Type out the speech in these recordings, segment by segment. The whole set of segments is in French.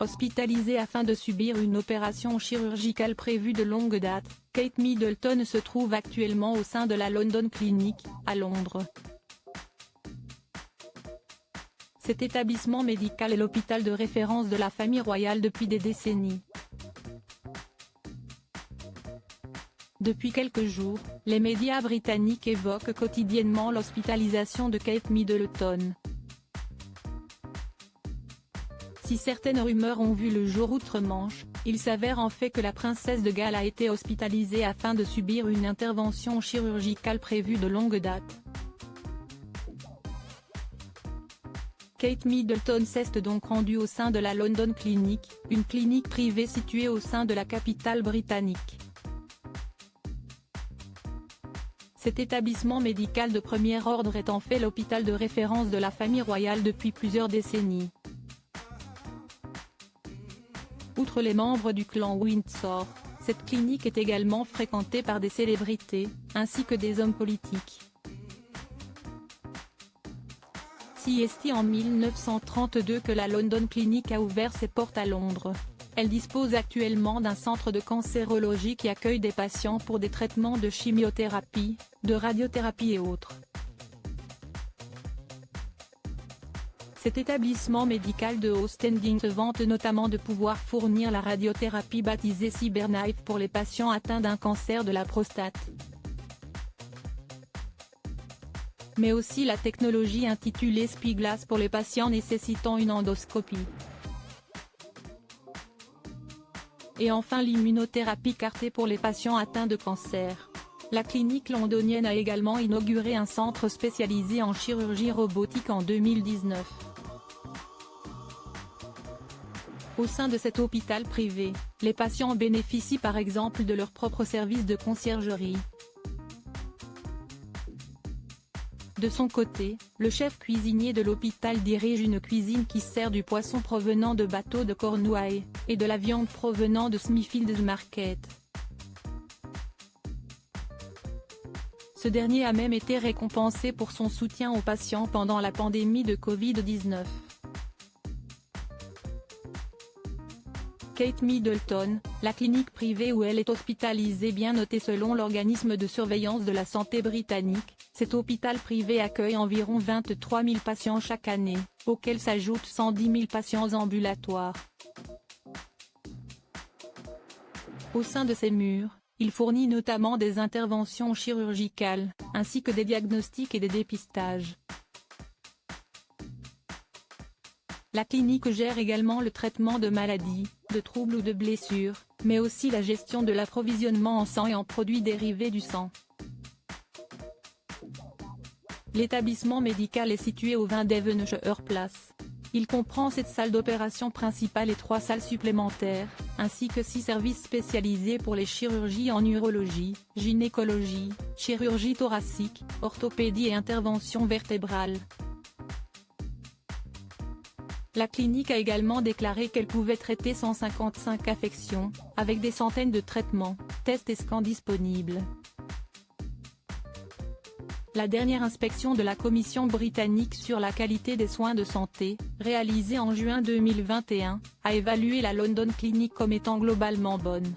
Hospitalisée afin de subir une opération chirurgicale prévue de longue date, Kate Middleton se trouve actuellement au sein de la London Clinic, à Londres. Cet établissement médical est l'hôpital de référence de la famille royale depuis des décennies. Depuis quelques jours, les médias britanniques évoquent quotidiennement l'hospitalisation de Kate Middleton. Si certaines rumeurs ont vu le jour outre-Manche, il s'avère en fait que la princesse de Galles a été hospitalisée afin de subir une intervention chirurgicale prévue de longue date. Kate Middleton s'est donc rendue au sein de la London Clinic, une clinique privée située au sein de la capitale britannique. Cet établissement médical de premier ordre est en fait l'hôpital de référence de la famille royale depuis plusieurs décennies. Outre les membres du clan Windsor, cette clinique est également fréquentée par des célébrités, ainsi que des hommes politiques. C'est en 1932 que la London Clinic a ouvert ses portes à Londres. Elle dispose actuellement d'un centre de cancérologie qui accueille des patients pour des traitements de chimiothérapie, de radiothérapie et autres. Cet établissement médical de haut standing se vante notamment de pouvoir fournir la radiothérapie baptisée CyberKnife pour les patients atteints d'un cancer de la prostate. Mais aussi la technologie intitulée Spyglass pour les patients nécessitant une endoscopie. Et enfin l'immunothérapie CAR-T pour les patients atteints de cancer. La clinique londonienne a également inauguré un centre spécialisé en chirurgie robotique en 2019. Au sein de cet hôpital privé, les patients bénéficient par exemple de leur propre service de conciergerie. De son côté, le chef cuisinier de l'hôpital dirige une cuisine qui sert du poisson provenant de bateaux de Cornouailles, et de la viande provenant de Smithfield Market. Ce dernier a même été récompensé pour son soutien aux patients pendant la pandémie de Covid-19. Kate Middleton, la clinique privée où elle est hospitalisée bien notée selon l'organisme de surveillance de la santé britannique, cet hôpital privé accueille environ 23 000 patients chaque année, auxquels s'ajoutent 110 000 patients ambulatoires. Au sein de ces murs, il fournit notamment des interventions chirurgicales, ainsi que des diagnostics et des dépistages. La clinique gère également le traitement de maladies, de troubles ou de blessures, mais aussi la gestion de l'approvisionnement en sang et en produits dérivés du sang. L'établissement médical est situé au 20 Devonshire Place. Il comprend 7 salles d'opération principales et 3 salles supplémentaires, ainsi que 6 services spécialisés pour les chirurgies en urologie, gynécologie, chirurgie thoracique, orthopédie et intervention vertébrale. La clinique a également déclaré qu'elle pouvait traiter 155 affections, avec des centaines de traitements, tests et scans disponibles. La dernière inspection de la Commission britannique sur la qualité des soins de santé, réalisée en juin 2021, a évalué la London Clinic comme étant globalement bonne.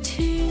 To